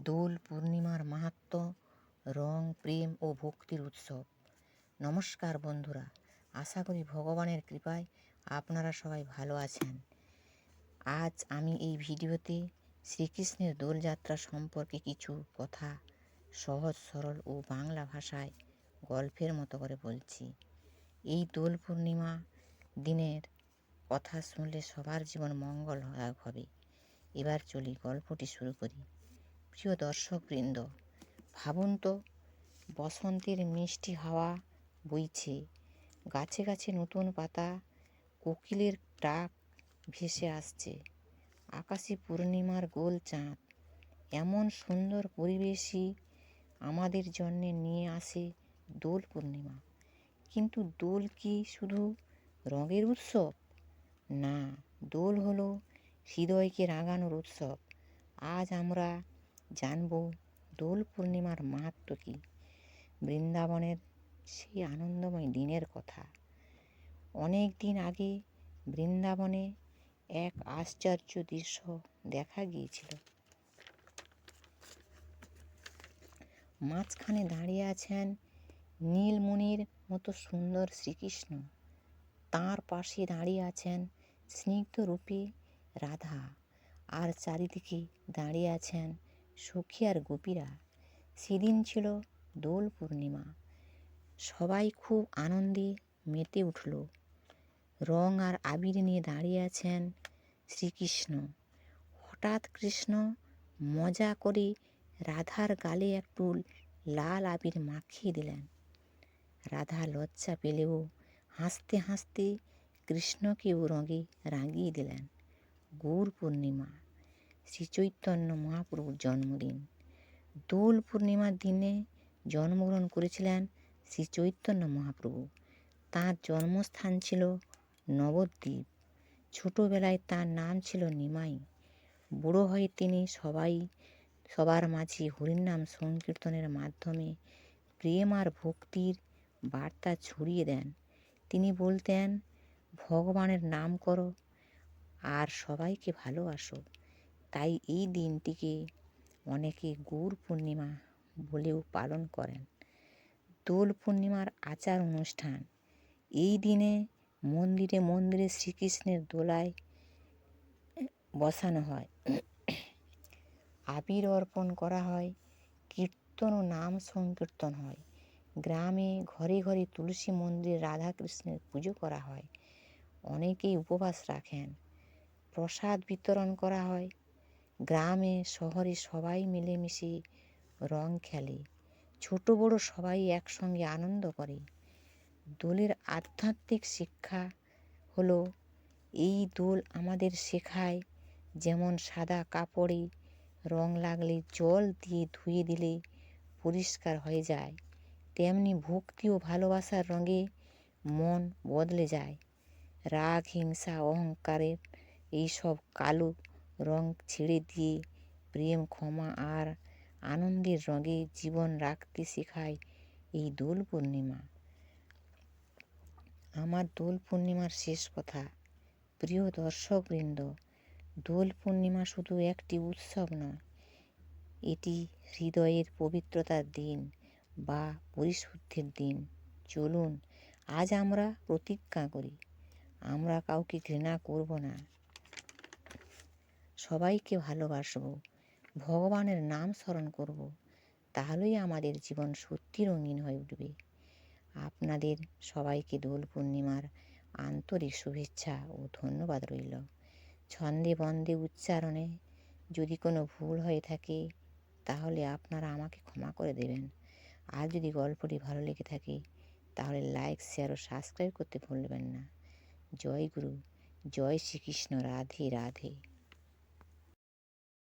দোল পূর্ণিমার মাহাত্ম্য, রং, প্রেম ও ভক্তির উৎসব। নমস্কার বন্ধুরা, আশা করি ভগবানের কৃপায় আপনারা সবাই ভালো আছেন। আজ আমি এই ভিডিওতে শ্রীকৃষ্ণের দোলযাত্রা সম্পর্কে কিছু কথা সহজ সরল ও বাংলা ভাষায় গল্পের মতো করে বলছি। এই দোল পূর্ণিমা দিনের কথা শুনলে সবার জীবন মঙ্গল হবে। এবার চলি, গল্পটি শুরু করি। প্রিয় দর্শকবৃন্দ, ভাবুন তো, বসন্তের মিষ্টি হাওয়া বইছে, গাছে গাছে নতুন পাতা, কোকিলের ডাক ভেসে আসছে, আকাশে পূর্ণিমার গোল চাঁদ। এমন সুন্দর পরিবেশই আমাদের জন্যে নিয়ে আসে দোল পূর্ণিমা। কিন্তু দোল কি শুধু রঙের উৎসব? না, দোল হলো হৃদয়কে রাঙানোর উৎসব। আজ আমরা জানব দোল পূর্ণিমার মাহাত্ম্য কী, বৃন্দাবনের সেই আনন্দময় দিনের কথা। অনেক দিন আগে বৃন্দাবনে এক আশ্চর্য দৃশ্য দেখা গিয়েছিল। মাঝখানে দাঁড়িয়ে আছেন নীলমণির মতো সুন্দর শ্রীকৃষ্ণ, তাঁর পাশে দাঁড়িয়ে আছেন স্নিগ্ধরূপী রাধা, আর চারিদিকে দাঁড়িয়ে আছেন সখী আর গোপীরা। সেদিন ছিল দোল পূর্ণিমা। সবাই খুব আনন্দে মেতে উঠল। রং আর আবির নিয়ে দাঁড়িয়ে আছেন শ্রীকৃষ্ণ। হঠাৎ কৃষ্ণ মজা করে রাধার গালে একটু লাল আবির মাখিয়ে দিলেন। রাধা লজ্জা পেলেও হাসতে হাসতে কৃষ্ণকেও রঙে রাঙিয়ে দিলেন। গৌর পূর্ণিমা, শ্রী চৈতন্য মহাপ্রভুর জন্মদিন। দোল পূর্ণিমার দিনে জন্মগ্রহণ করেছিলেন শ্রী চৈতন্য মহাপ্রভু। তাঁর জন্মস্থান ছিল নবদ্বীপ। ছোটবেলায় তার নাম ছিল নিমাই। বুড়ো হয়ে তিনি সবার মাঝে হরিনাম সংকীর্তনের মাধ্যমে প্রেম আর ভক্তির বার্তা ছড়িয়ে দেন। তিনি বলতেন, ভগবানের নাম করো আর সবাইকে ভালোবাসো। তাই এই দিনটিকে অনেকে গৌর পূর্ণিমা বলেও পালন করেন। দোল পূর্ণিমার আচার অনুষ্ঠান। এই দিনে মন্দিরে মন্দিরে শ্রীকৃষ্ণের দোলায় বসানো হয়, আবির অর্পণ করা হয়, কীর্তন ও নাম সংকীর্তন হয়। গ্রামে ঘরে ঘরে তুলসী মন্দিরে রাধাকৃষ্ণের পুজো করা হয়। অনেকেই উপবাস রাখেন। প্রসাদ বিতরণ করা হয়। গ্রামে শহরে সবাই মিলেমিশে রং খেলে, ছোট বড় সবাই একসঙ্গে আনন্দ করে। দোলের আধ্যাত্মিক শিক্ষা হলো, এই দোল আমাদের শেখায়, যেমন সাদা কাপড়ে রং লাগলে জল দিয়ে ধুয়ে দিলে পরিষ্কার হয়ে যায়, তেমনি ভক্তি ও ভালোবাসার রঙে মন বদলে যায়। রাগ, হিংসা, অহংকারের এইসব কালো রং ছেড়ে দিয়ে প্রেম, ক্ষমা আর আনন্দের রঙে জীবন রাখতে শেখায় এই দোল পূর্ণিমা। আমার দোল পূর্ণিমার শেষ কথা। প্রিয় দর্শকবৃন্দ, দোল পূর্ণিমা শুধু একটি উৎসব নয়, এটি হৃদয়ের পবিত্রতার দিন বা পরিশুদ্ধির দিন। চলুন আজ আমরা প্রতিজ্ঞা করি, আমরা কাউকে ঘৃণা করব না, সবাইকে ভালোবাসবো, ভগবানের নাম স্মরণ করব। তাহলেই আমাদের জীবন সত্যি রঙিন হয়ে উঠবে। আপনাদের সবাইকে দোল পূর্ণিমার আন্তরিক শুভেচ্ছা ও ধন্যবাদ রইল। ছন্দে বন্দে উচ্চারণে যদি কোনো ভুল হয়ে থাকে তাহলে আপনারা আমাকে ক্ষমা করে দেবেন। আর যদি গল্পটি ভালো লেগে থাকে তাহলে লাইক, শেয়ার ও সাবস্ক্রাইব করতে ভুলবেন না। জয় গুরু, জয় শ্রীকৃষ্ণ, রাধে রাধে।